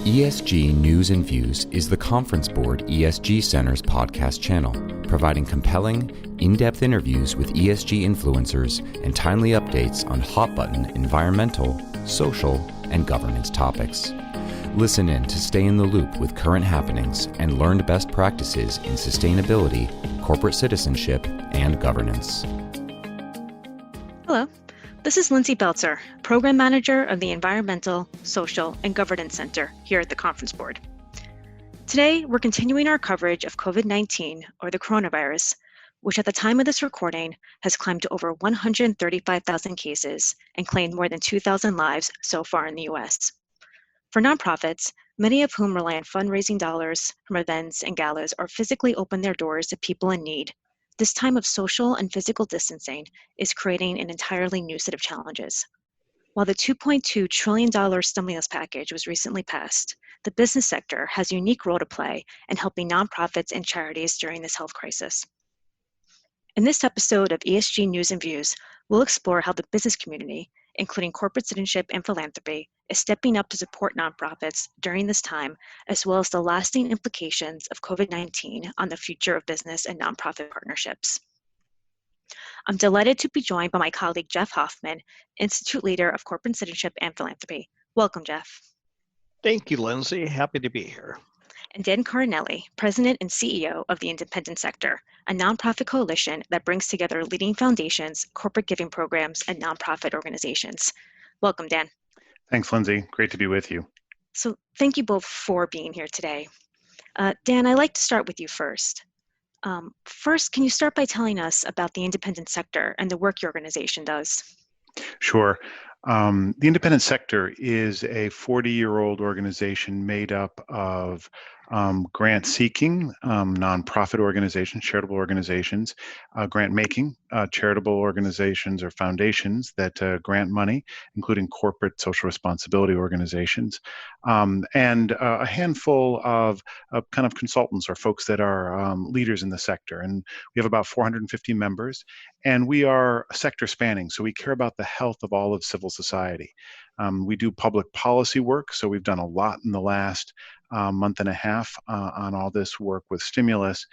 ESG News and Views is the Conference Board ESG Center's podcast channel, providing compelling, in-depth interviews with ESG influencers and timely updates on hot-button environmental, social, and governance topics. Listen in to stay in the loop with current happenings and learn best practices in sustainability, corporate citizenship, and governance. Hello, this is Lindsay Beltzer, Program Manager of the Environmental, Social, and Governance Center here at the Conference Board. Today, we're continuing our coverage of COVID-19, or the coronavirus, which at the time of this recording has climbed to over 135,000 cases and claimed more than 2,000 lives so far in the U.S. For nonprofits, many of whom rely on fundraising dollars from events and galas or physically open their doors to people in need, this time of social and physical distancing is creating an entirely new set of challenges. While the $2.2 trillion stimulus package was recently passed, the business sector has a unique role to play in helping nonprofits and charities during this health crisis. In this episode of ESG News and Views, we'll explore how the business community, including corporate citizenship and philanthropy, is stepping up to support nonprofits during this time, as well as the lasting implications of COVID-19 on the future of business and nonprofit partnerships. I'm delighted to be joined by my colleague, Jeff Hoffman, Institute Leader of Corporate Citizenship and Philanthropy. Welcome, Jeff. Thank you, Lindsay. Happy to be here. And Dan Cardinelli, President and CEO of the Independent Sector, a nonprofit coalition that brings together leading foundations, corporate giving programs, and nonprofit organizations. Welcome, Dan. Thanks, Lindsay. Great to be with you. So thank you both for being here today. Dan, I'd like to start with you first. First, can you start by telling us about the Independent Sector and the work your organization does? Sure. The Independent Sector is a 40-year-old organization made up of grant-seeking nonprofit organizations, charitable organizations, grant-making charitable organizations or foundations that grant money, including corporate social responsibility organizations, and a handful of kind of consultants or folks that are leaders in the sector. And we have about 450 members, and we are sector spanning, so we care about the health of all of civil society. We do public policy work, so we've done a lot in the last month and a half on all this work with stimulus.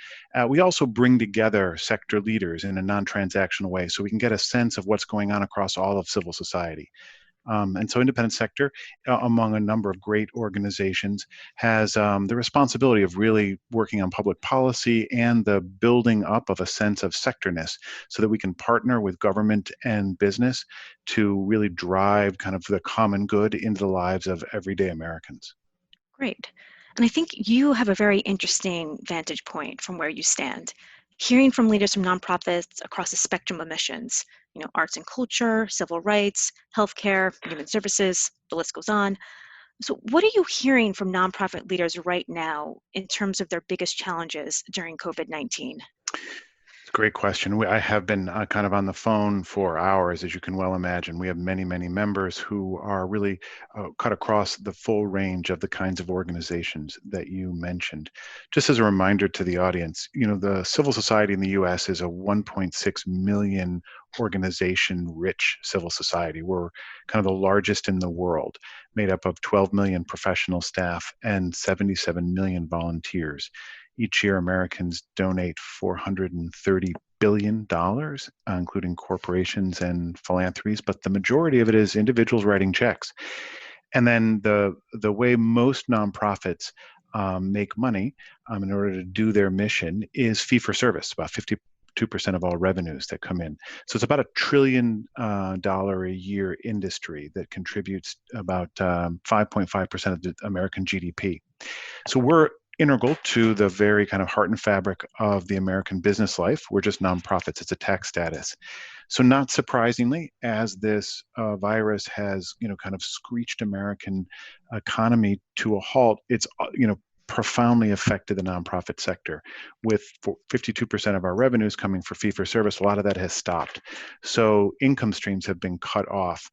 We also bring together sector leaders in a non-transactional way so we can get a sense of what's going on across all of civil society. And so Independent Sector, among a number of great organizations, has the responsibility of really working on public policy and the building up of a sense of sectorness so that we can partner with government and business to really drive kind of the common good into the lives of everyday Americans. Great. And I think you have a very interesting vantage point from where you stand. Hearing from leaders from nonprofits across the spectrum of missions, arts and culture, civil rights, healthcare, human services, the list goes on. So what are you hearing from nonprofit leaders right now in terms of their biggest challenges during COVID-19? It's a great question. I have been kind of on the phone for hours, as you can well imagine. We have many, many members who are really cut across the full range of the kinds of organizations that you mentioned. Just as a reminder to the audience, the civil society in the U.S. is a 1.6 million organization-rich civil society. We're kind of the largest in the world, made up of 12 million professional staff and 77 million volunteers. Each year, Americans donate $430 billion, including corporations and philanthropies, but the majority of it is individuals writing checks. And then the way most nonprofits make money in order to do their mission is fee for service, about 52% of all revenues that come in. So it's about $1 trillion a year industry that contributes about 5.5% of the American GDP. So we're integral to the very kind of heart and fabric of the American business life. We're just nonprofits. It's a tax status. So not surprisingly, as this virus has, kind of screeched American economy to a halt, it's, profoundly affected the nonprofit sector. With 52% of our revenues coming for fee-for-service, a lot of that has stopped. So income streams have been cut off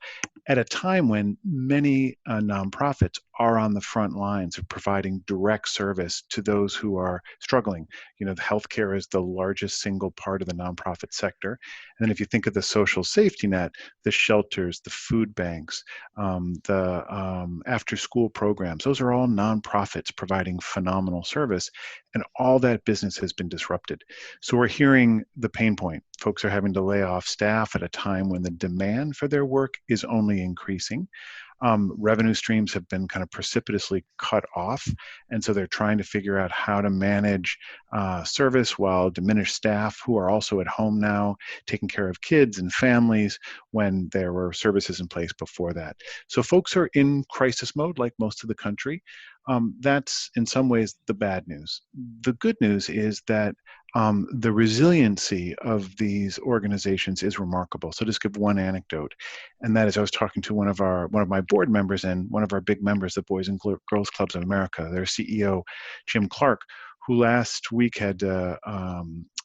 at a time when many nonprofits are on the front lines of providing direct service to those who are struggling. You know, the healthcare is the largest single part of the nonprofit sector. And then if you think of the social safety net, the shelters, the food banks, the after-school programs, those are all nonprofits providing phenomenal service, and all that business has been disrupted. So we're hearing the pain point. Folks are having to lay off staff at a time when the demand for their work is only increasing. Revenue streams have been kind of precipitously cut off, and so they're trying to figure out how to manage service while diminished staff who are also at home now, taking care of kids and families when there were services in place before that. So folks are in crisis mode like most of the country. That's in some ways the bad news. The good news is that the resiliency of these organizations is remarkable. So just give one anecdote, and that is I was talking to one of my board members and one of our big members, the Boys and Girls Clubs of America, their CEO, Jim Clark, who last week had to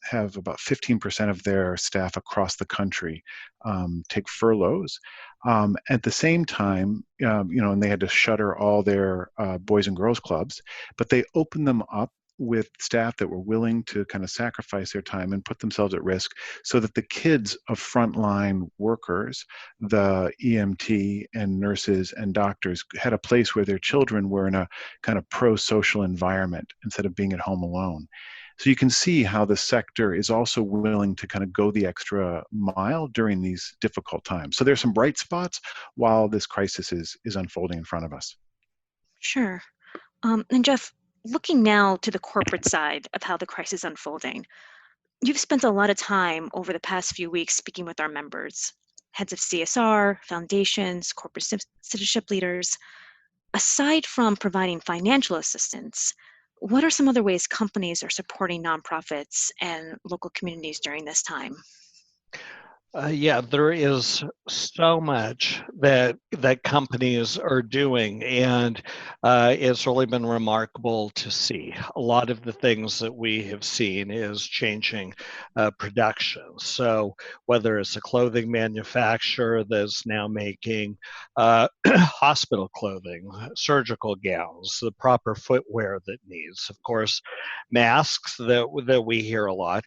have about 15% of their staff across the country take furloughs. At the same time, and they had to shutter all their Boys and Girls Clubs, but they opened them up with staff that were willing to kind of sacrifice their time and put themselves at risk so that the kids of frontline workers, the EMT and nurses and doctors, had a place where their children were in a kind of pro-social environment instead of being at home alone. So you can see how the sector is also willing to kind of go the extra mile during these difficult times. So there's some bright spots while this crisis is unfolding in front of us. Sure. And Jeff, looking now to the corporate side of how the crisis is unfolding, you've spent a lot of time over the past few weeks speaking with our members, heads of CSR, foundations, corporate citizenship leaders. Aside from providing financial assistance, what are some other ways companies are supporting nonprofits and local communities during this time? Yeah, there is so much that companies are doing, and it's really been remarkable to see. A lot of the things that we have seen is changing production. So whether it's a clothing manufacturer that's now making hospital clothing, surgical gowns, the proper footwear that needs, of course, masks that we hear a lot,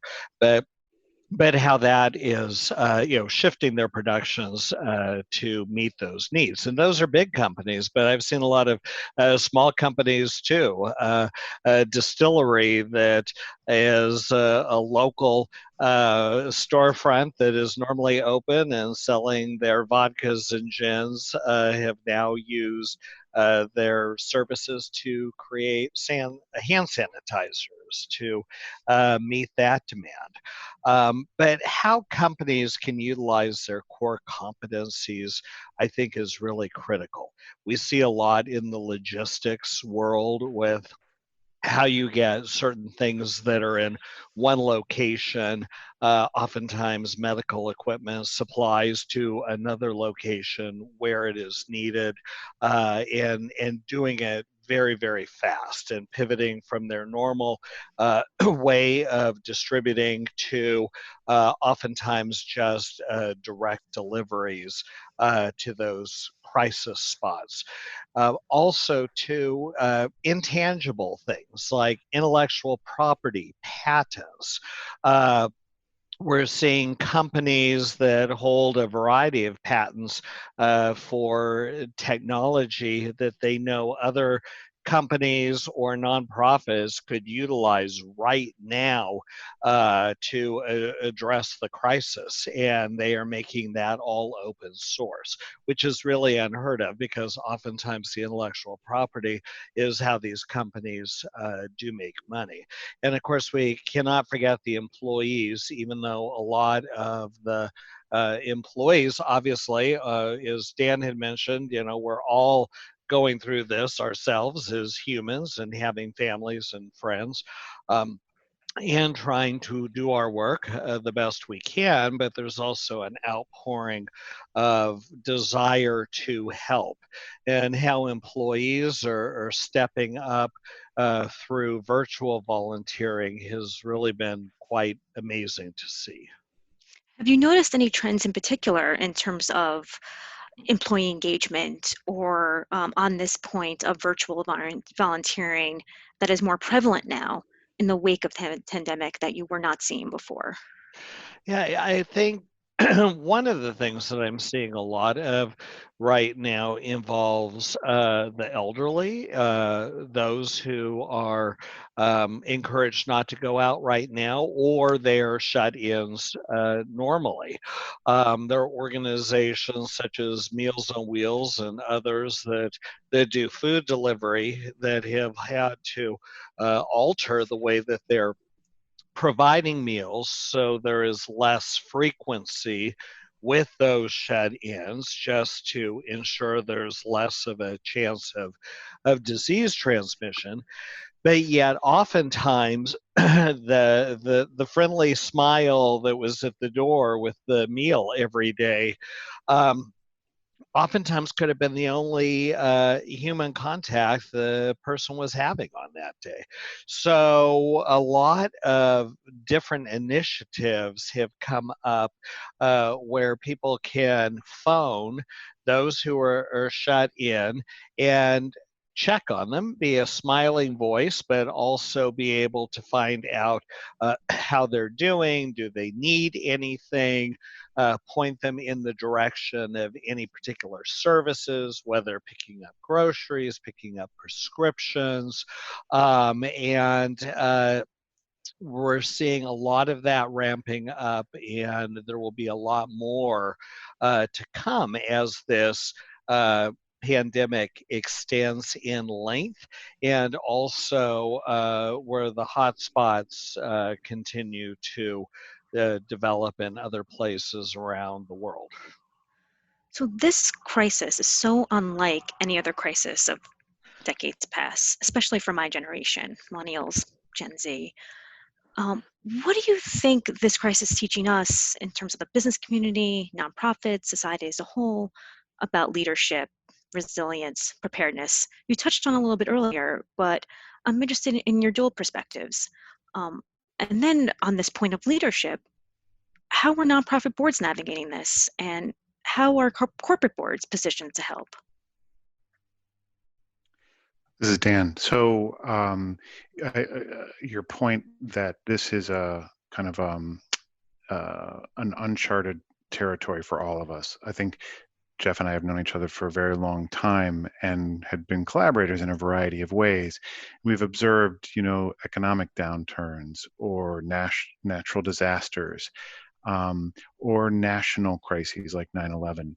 but how that is, shifting their productions to meet those needs. And those are big companies, but I've seen a lot of small companies too. A distillery that is a local storefront that is normally open and selling their vodkas and gins have now used their services to create hand sanitizers to meet that demand. But how companies can utilize their core competencies, I think, is really critical. We see a lot in the logistics world with how you get certain things that are in one location, oftentimes medical equipment, supplies to another location where it is needed, and doing it very, very fast and pivoting from their normal way of distributing to oftentimes just direct deliveries to those crisis spots. Also to intangible things like intellectual property, patents. We're seeing companies that hold a variety of patents for technology that they know other companies or nonprofits could utilize right now to address the crisis. And they are making that all open source, which is really unheard of because oftentimes the intellectual property is how these companies do make money. And of course, we cannot forget the employees, even though a lot of the employees, obviously, as Dan had mentioned, we're all going through this ourselves as humans and having families and friends. And trying to do our work the best we can, but there's also an outpouring of desire to help, and how employees are stepping up through virtual volunteering has really been quite amazing to see. Have you noticed any trends in particular in terms of employee engagement or on this point of virtual volunteering that is more prevalent now in the wake of the pandemic that you were not seeing before? Yeah, I think one of the things that I'm seeing a lot of right now involves the elderly, those who are encouraged not to go out right now, or they're shut-ins normally. There are organizations such as Meals on Wheels and others that do food delivery that have had to alter the way that they're providing meals, so there is less frequency with those shut-ins, just to ensure there's less of a chance of disease transmission. But yet oftentimes the friendly smile that was at the door with the meal every day oftentimes could have been the only human contact the person was having on that day. So a lot of different initiatives have come up where people can phone those who are shut in and check on them, be a smiling voice, but also be able to find out how they're doing. Do they need anything? Point them in the direction of any particular services, whether picking up groceries, picking up prescriptions, and we're seeing a lot of that ramping up, and there will be a lot more to come as this pandemic extends in length, and also where the hotspots continue to develop in other places around the world. So this crisis is so unlike any other crisis of decades past, especially for my generation, millennials, Gen Z. What do you think this crisis is teaching us in terms of the business community, nonprofits, society as a whole, about leadership, resilience, preparedness? You touched on a little bit earlier, but I'm interested in your dual perspectives. Um, and then on this point of leadership, how are nonprofit boards navigating this, and how are corporate boards positioned to help? This is Dan. So your point that this is a kind of an uncharted territory for all of us. I think Jeff and I have known each other for a very long time and had been collaborators in a variety of ways. We've observed, economic downturns or natural disasters or national crises like 9/11.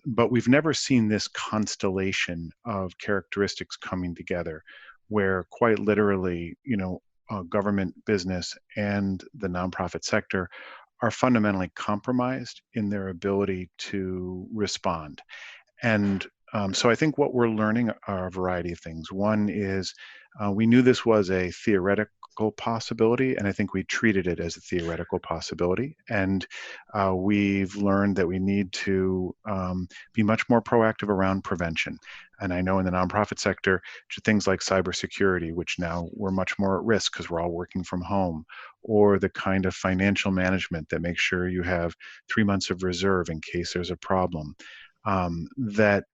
But we've never seen this constellation of characteristics coming together where quite literally, government, business, and the nonprofit sector are fundamentally compromised in their ability to respond. And so I think what we're learning are a variety of things. One is we knew this was a theoretical possibility, and I think we treated it as a theoretical possibility. And we've learned that we need to be much more proactive around prevention. And I know in the nonprofit sector, things like cybersecurity, which now we're much more at risk because we're all working from home, or the kind of financial management that makes sure you have 3 months of reserve in case there's a problem. That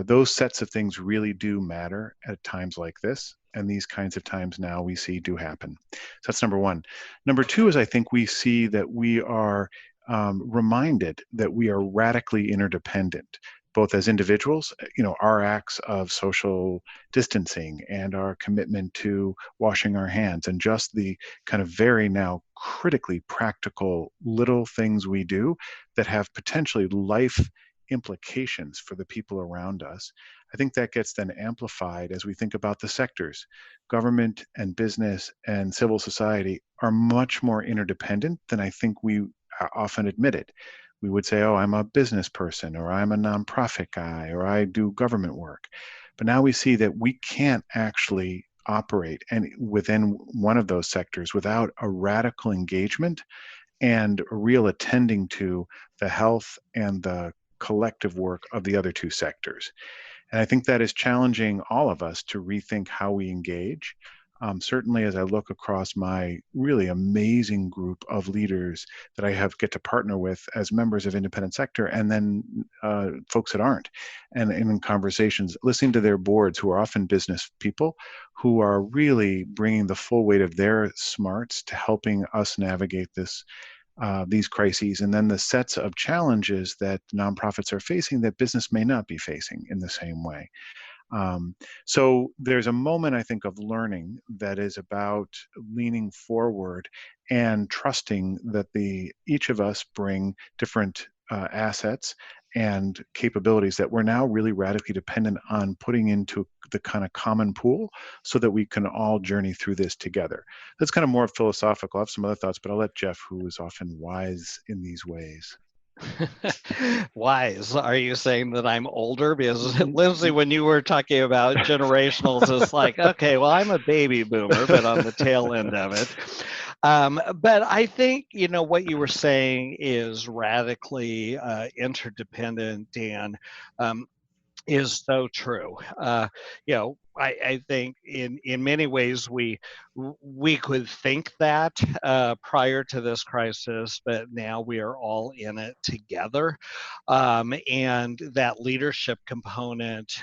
those sets of things really do matter at times like this. And these kinds of times now we see do happen. So that's number one. Number two is I think we see that we are reminded that we are radically interdependent, both as individuals, our acts of social distancing and our commitment to washing our hands and just the kind of very now critically practical little things we do that have potentially life implications for the people around us. I think that gets then amplified as we think about the sectors. Government and business and civil society are much more interdependent than I think we often admitted. We would say, oh, I'm a business person, or I'm a nonprofit guy, or I do government work. But now we see that we can't actually operate and within one of those sectors without a radical engagement and a real attending to the health and the collective work of the other two sectors. And I think that is challenging all of us to rethink how we engage. Certainly, as I look across my really amazing group of leaders that I get to partner with as members of independent sector, and then folks that aren't, and in conversations, listening to their boards, who are often business people, who are really bringing the full weight of their smarts to helping us navigate these crises, and then the sets of challenges that nonprofits are facing that business may not be facing in the same way. Um, so there's a moment, I think, of learning that is about leaning forward and trusting that each of us bring different assets and capabilities that we're now really radically dependent on putting into the kind of common pool so that we can all journey through this together. That's kind of more philosophical. I have some other thoughts, but I'll let Jeff, who is often wise in these ways. Wise. Are you saying that I'm older? Because Lindsay, when you were talking about generationals, it's like, okay, well, I'm a baby boomer, but on the tail end of it. But I think, what you were saying is radically interdependent, and is so true. I think in many ways we could think that prior to this crisis, but now we are all in it together, and that leadership component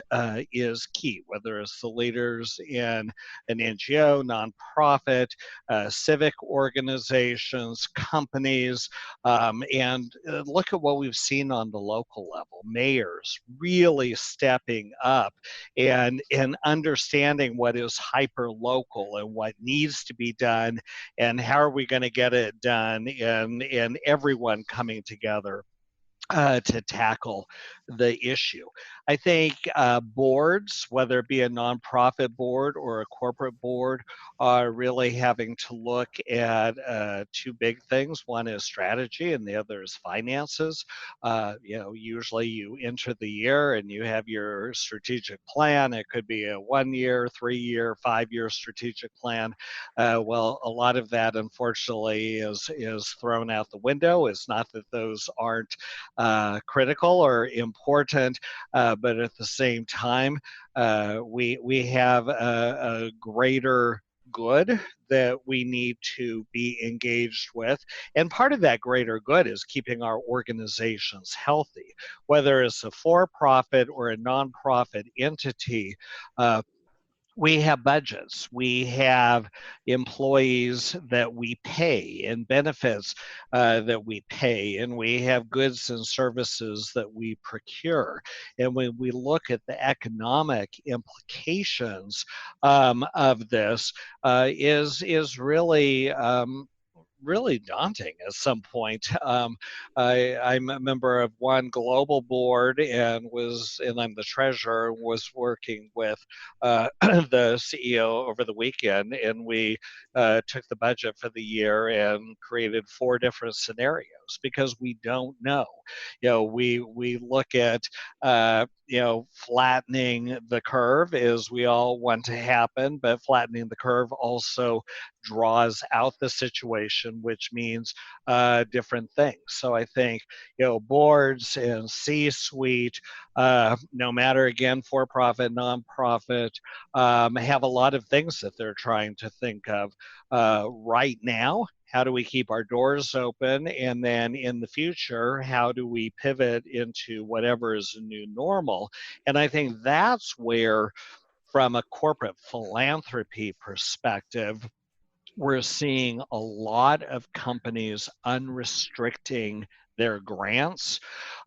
is key. Whether it's the leaders in an NGO, nonprofit, civic organizations, companies, and look at what we've seen on the local level. Mayors really stepping up and understanding what is hyper local and what needs to be done and how are we going to get it done, and everyone coming together to tackle the issue. I think boards, whether it be a nonprofit board or a corporate board, are really having to look at two big things. One is strategy and the other is finances. Usually you enter the year and you have your strategic plan. It could be a 1 year, 3 year, 5 year strategic plan. Well, a lot of that, unfortunately, is thrown out the window. It's not that those aren't critical or important, but at the same time, we have a greater good that we need to be engaged with. And part of that greater good is keeping our organizations healthy, whether it's a for-profit or a nonprofit entity. We have budgets, we have employees that we pay, and benefits that we pay, and we have goods and services that we procure. And when we look at the economic implications of this, is really daunting at some point. I'm a member of one global board and I'm the treasurer, was working with the CEO over the weekend, and we took the budget for the year and created 4 different scenarios because we don't know. We look at flattening the curve is we all want to happen, but flattening the curve also draws out the situation, which means different things. So I think, boards and C-suite, no matter, again, for-profit, nonprofit, have a lot of things that they're trying to think of right now. How do we keep our doors open? And then in the future, how do we pivot into whatever is a new normal? And I think that's where, from a corporate philanthropy perspective, we're seeing a lot of companies unrestricting their grants.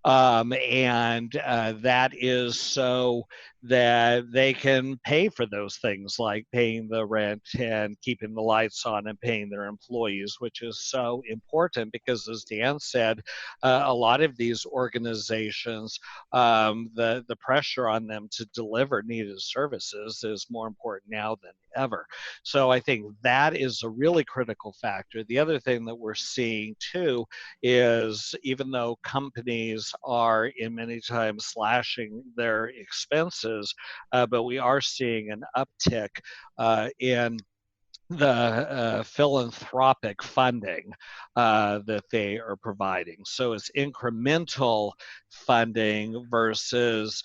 And that is so that they can pay for those things like paying the rent and keeping the lights on and paying their employees, which is so important because, as Dan said, a lot of these organizations, the pressure on them to deliver needed services is more important now than ever. So I think that is a really critical factor. The other thing that we're seeing too is, even though companies are in many times slashing their expenses, but we are seeing an uptick in the philanthropic funding that they are providing. So it's incremental funding versus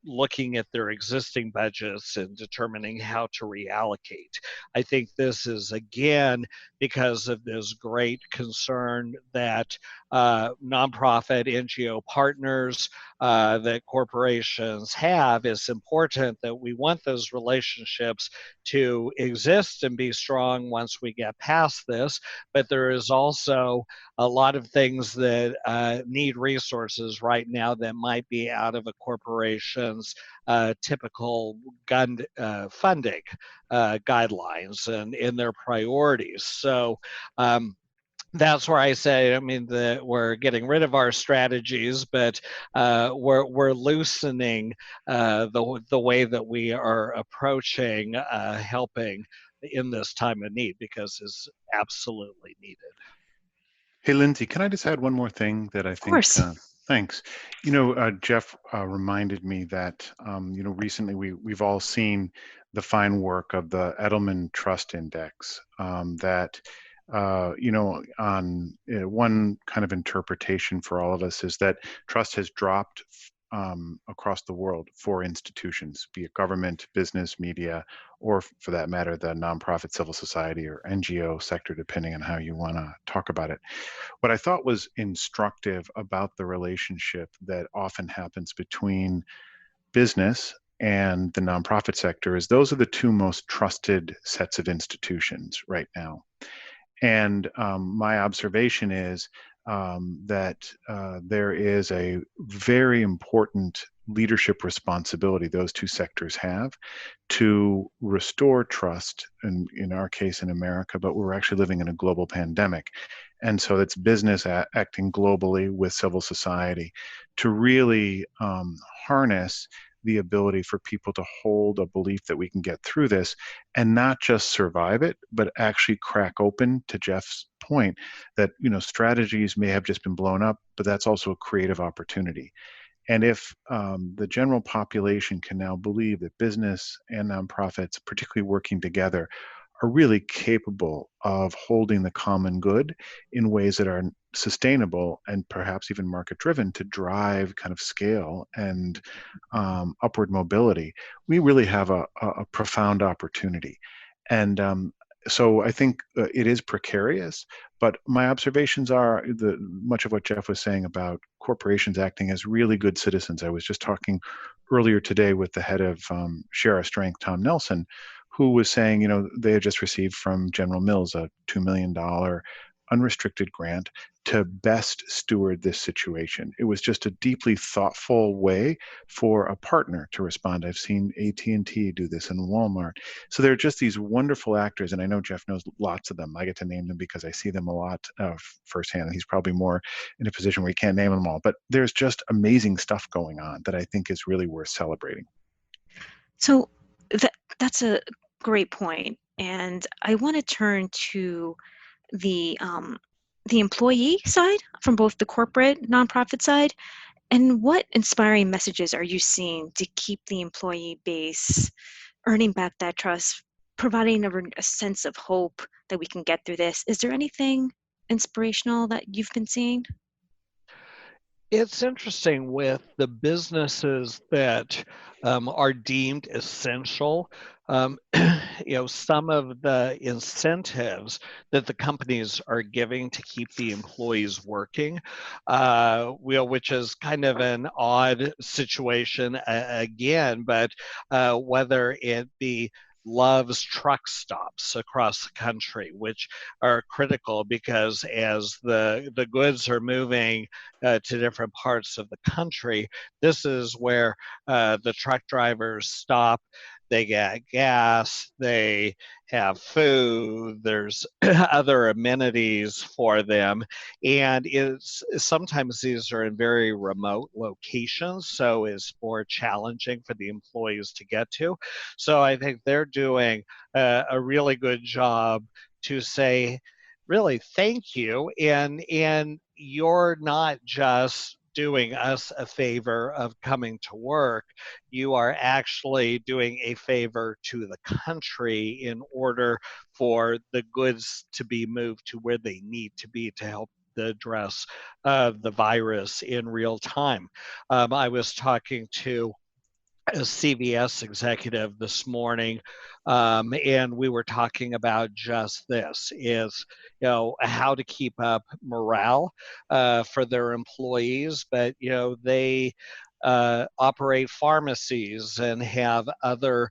looking at their existing budgets and determining how to reallocate. I think this is, again, because of this great concern that nonprofit NGO partners, that corporations have. It's important that we want those relationships to exist and be strong once we get past this, but there is also a lot of things that need resources right now that might be out of a corporation's typical funding guidelines and in their priorities. So that's where I say, I mean, that we're getting rid of our strategies, but we're loosening the way that we are approaching helping in this time of need, because it's absolutely needed. Hey, Lindsay, can I just add one more thing that I Of think, course. thanks. Jeff reminded me that, recently we've all seen the fine work of the Edelman Trust Index, that, on one kind of interpretation for all of us is that trust has dropped across the world for institutions, be it government, business, media, or for that matter, the nonprofit civil society or NGO sector, depending on how you want to talk about it. What I thought was instructive about the relationship that often happens between business and the nonprofit sector is those are the two most trusted sets of institutions right now. And my observation is that there is a very important leadership responsibility those two sectors have to restore trust, and in our case in America, but we're actually living in a global pandemic. And so it's business acting globally with civil society to really harness the ability for people to hold a belief that we can get through this and not just survive it, but actually crack open, to Jeff's point, that strategies may have just been blown up, but that's also a creative opportunity. And if the general population can now believe that business and nonprofits, particularly working together, are really capable of holding the common good in ways that are sustainable and perhaps even market driven to drive kind of scale and upward mobility, we really have a profound opportunity. And so I think it is precarious, but my observations are much of what Jeff was saying about corporations acting as really good citizens. I was just talking earlier today with the head of Share Our Strength, Tom Nelson, who was saying, they had just received from General Mills a $2 million unrestricted grant to best steward this situation. It was just a deeply thoughtful way for a partner to respond. I've seen AT&T do this and Walmart. So there are just these wonderful actors, and I know Jeff knows lots of them. I get to name them because I see them a lot firsthand, and he's probably more in a position where he can't name them all. But there's just amazing stuff going on that I think is really worth celebrating. So that's a great point. And I want to turn to the employee side from both the corporate nonprofit side. And what inspiring messages are you seeing to keep the employee base earning back that trust, providing a sense of hope that we can get through this? Is there anything inspirational that you've been seeing? It's interesting with the businesses that are deemed essential. Some of the incentives that the companies are giving to keep the employees working, which is kind of an odd situation again, but whether it be Love's truck stops across the country, which are critical because as the goods are moving to different parts of the country, this is where the truck drivers stop. They get gas, they have food, there's other amenities for them. And sometimes these are in very remote locations, so it's more challenging for the employees to get to. So I think they're doing a really good job to say, really, thank you. And you're not just doing us a favor of coming to work, you are actually doing a favor to the country in order for the goods to be moved to where they need to be to help address the virus in real time. I was talking to a CVS executive this morning, and we were talking about just this: is how to keep up morale for their employees, but they operate pharmacies and have other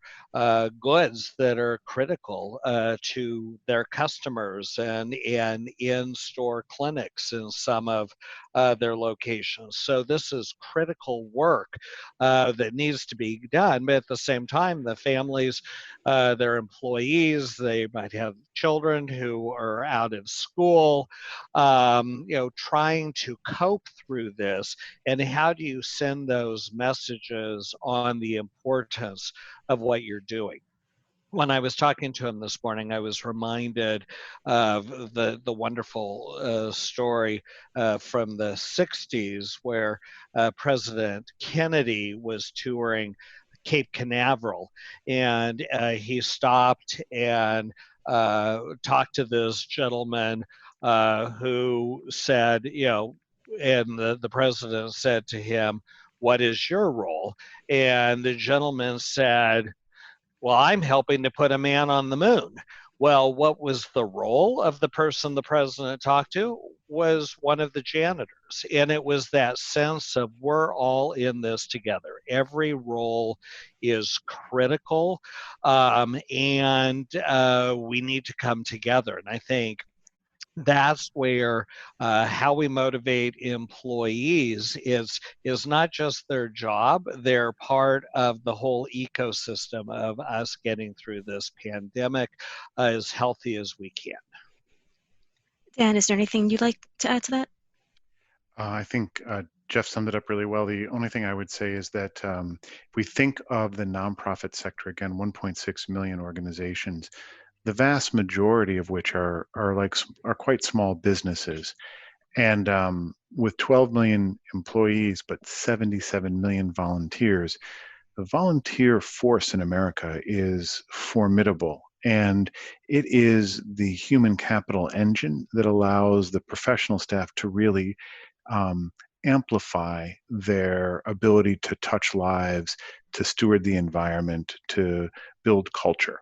goods that are critical to their customers, and in-store clinics in some of their locations. So this is critical work that needs to be done. But at the same time, the families, their employees, they might have children who are out of school, trying to cope through this. And how do you send those messages on the importance of what you're doing? When I was talking to him this morning, I was reminded of the wonderful story from the 60s where President Kennedy was touring Cape Canaveral, and he stopped and talked to this gentleman who said, and the president said to him, "What is your role?" And the gentleman said, "Well, I'm helping to put a man on the moon." Well, what was the role of the person the president talked to? Was one of the janitors. And it was that sense of we're all in this together. Every role is critical, and we need to come together. And I think that's where how we motivate employees is not just their job, they're part of the whole ecosystem of us getting through this pandemic as healthy as we can. Dan, is there anything you'd like to add to that? I think Jeff summed it up really well. The only thing I would say is that if we think of the nonprofit sector, again, 1.6 million organizations, the vast majority of which are quite small businesses, and with 12 million employees but 77 million volunteers, the volunteer force in America is formidable. And it is the human capital engine that allows the professional staff to really um, amplify their ability to touch lives, to steward the environment, to build culture.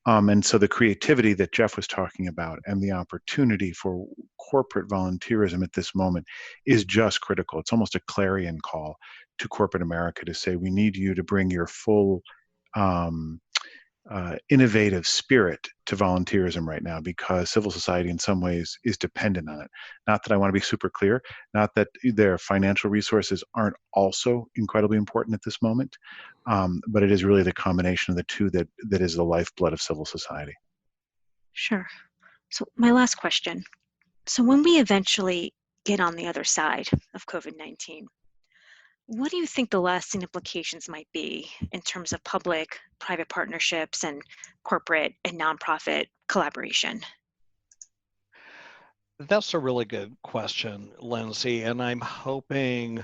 And so the creativity that Jeff was talking about and the opportunity for corporate volunteerism at this moment is just critical. It's almost a clarion call to corporate America to say, we need you to bring your full um, innovative spirit to volunteerism right now, because civil society in some ways is dependent on it. Not that I want to be super clear, not that their financial resources aren't also incredibly important at this moment, but it is really the combination of the two that is the lifeblood of civil society. Sure. So my last question. So when we eventually get on the other side of COVID-19, what do you think the lasting implications might be in terms of public-private partnerships and corporate and nonprofit collaboration? That's a really good question, Lindsay, and I'm hoping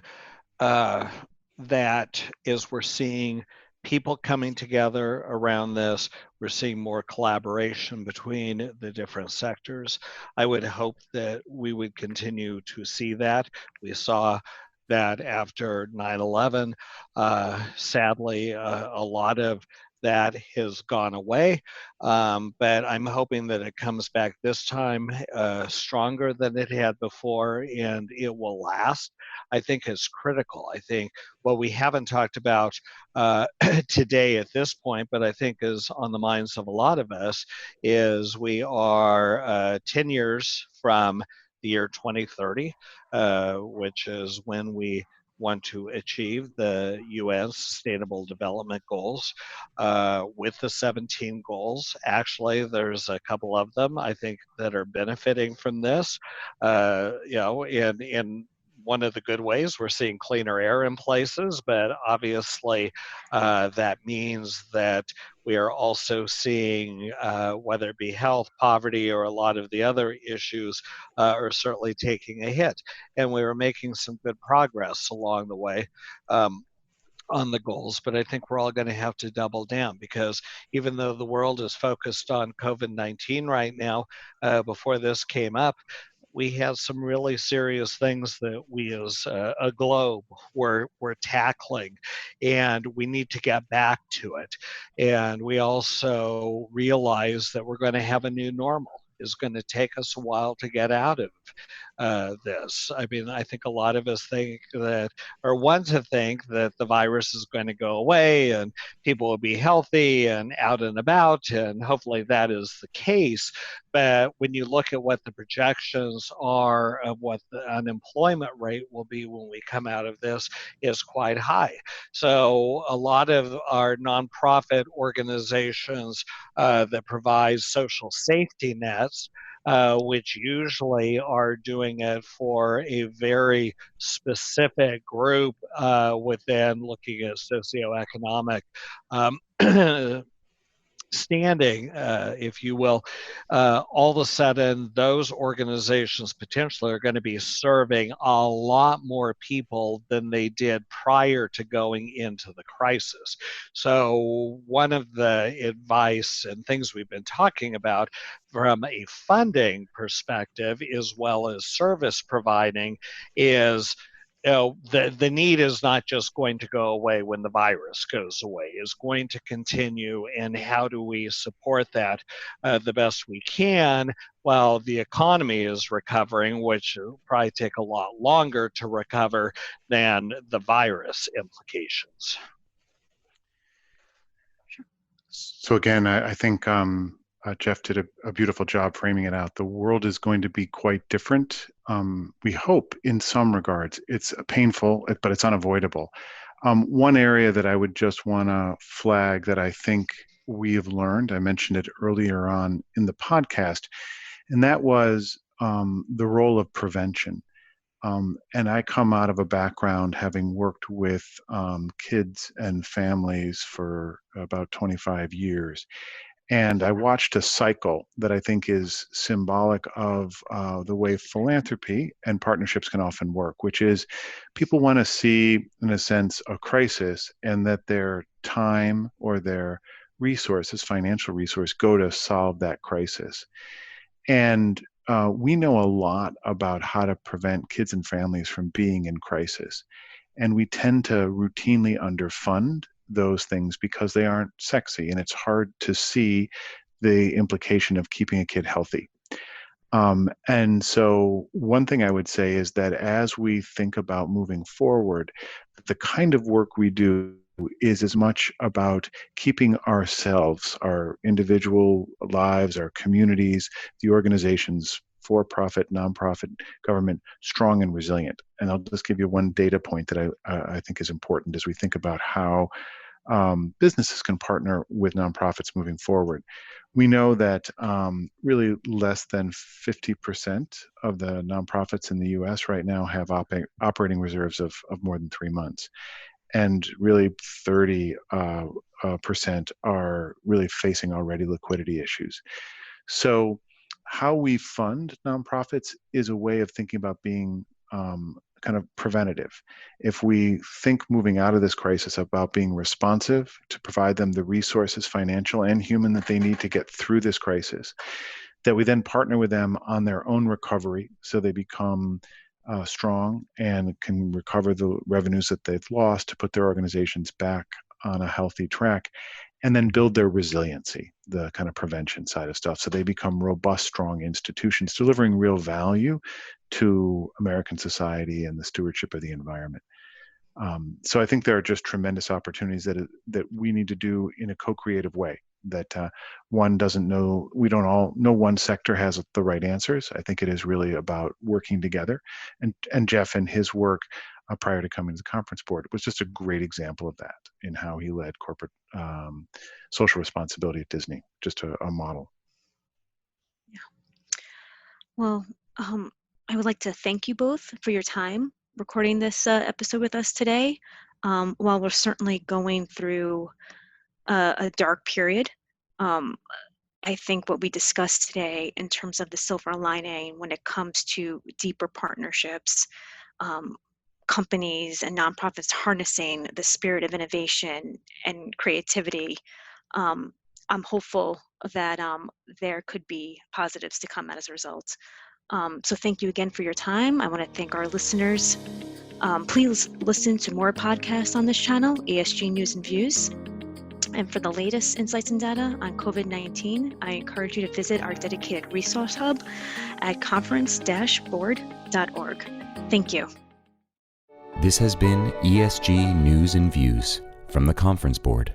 that as we're seeing people coming together around this, we're seeing more collaboration between the different sectors. I would hope that we would continue to see that. We saw that after 9/11, sadly, a lot of that has gone away, but I'm hoping that it comes back this time stronger than it had before, and it will last. I think is critical. I think what we haven't talked about today at this point, but I think is on the minds of a lot of us, is we are 10 years from the year 2030, which is when we want to achieve the UN Sustainable Development Goals with the 17 goals. Actually, there's a couple of them I think that are benefiting from this. In one of the good ways, we're seeing cleaner air in places, but obviously that means that we are also seeing, whether it be health, poverty, or a lot of the other issues are certainly taking a hit. And we were making some good progress along the way. On the goals, but I think we're all going to have to double down, because even though the world is focused on COVID-19 right now, before this came up, we have some really serious things that we as a globe we're tackling, and we need to get back to it. And we also realize that we're going to have a new normal. It's going to take us a while to get out of this. I mean, I think a lot of us think that, or want to think that the virus is going to go away and people will be healthy and out and about, and hopefully that is the case. But when you look at what the projections are of what the unemployment rate will be when we come out of this, is quite high. So a lot of our nonprofit organizations that provide social safety nets, which usually are doing it for a very specific group within looking at socioeconomic standing, if you will, all of a sudden those organizations potentially are going to be serving a lot more people than they did prior to going into the crisis. So one of the advice and things we've been talking about from a funding perspective, as well as service providing, is the need is not just going to go away when the virus goes away. It's going to continue, and how do we support that the best we can while the economy is recovering, which will probably take a lot longer to recover than the virus implications. So again, I think Jeff did a beautiful job framing it out. The world is going to be quite different. We hope in some regards. It's painful, but it's unavoidable. One area that I would just want to flag that I think we have learned, I mentioned it earlier on in the podcast, and that was the role of prevention. And I come out of a background having worked with kids and families for about 25 years. And I watched a cycle that I think is symbolic of the way philanthropy and partnerships can often work, which is people want to see, in a sense, a crisis, and that their time or their resources, financial resource, go to solve that crisis. And we know a lot about how to prevent kids and families from being in crisis. And we tend to routinely underfund those things because they aren't sexy, and it's hard to see the implication of keeping a kid healthy. And so one thing I would say is that as we think about moving forward, the kind of work we do is as much about keeping ourselves, our individual lives, our communities, the organizations, for-profit, nonprofit, government, strong and resilient. And I'll just give you one data point that I think is important as we think about how businesses can partner with nonprofits moving forward. We know that really less than 50% of the nonprofits in the US right now have operating reserves of more than 3 months. And really 30% are really facing already liquidity issues. So how we fund nonprofits is a way of thinking about being kind of preventative. If we think moving out of this crisis about being responsive to provide them the resources, financial and human, that they need to get through this crisis, that we then partner with them on their own recovery so they become strong and can recover the revenues that they've lost to put their organizations back on a healthy track, and then build their resiliency, the kind of prevention side of stuff, so they become robust, strong institutions delivering real value to American society and the stewardship of the environment. So I think there are just tremendous opportunities that we need to do in a co-creative way. That one doesn't know, we don't all know one sector has the right answers. I think it is really about working together. And Jeff and his work prior to coming to the conference board was just a great example of that in how he led corporate social responsibility at Disney, just a model. Yeah. Well, I would like to thank you both for your time recording this episode with us today. While we're certainly going through a dark period, I think what we discussed today in terms of the silver lining when it comes to deeper partnerships, companies and nonprofits harnessing the spirit of innovation and creativity, I'm hopeful that there could be positives to come as a result. So thank you again for your time. I want to thank our listeners. Please listen to more podcasts on this channel, ESG News and Views. And for the latest insights and data on COVID-19, I encourage you to visit our dedicated resource hub at conference-board.org. Thank you. This has been ESG News and Views from the Conference Board.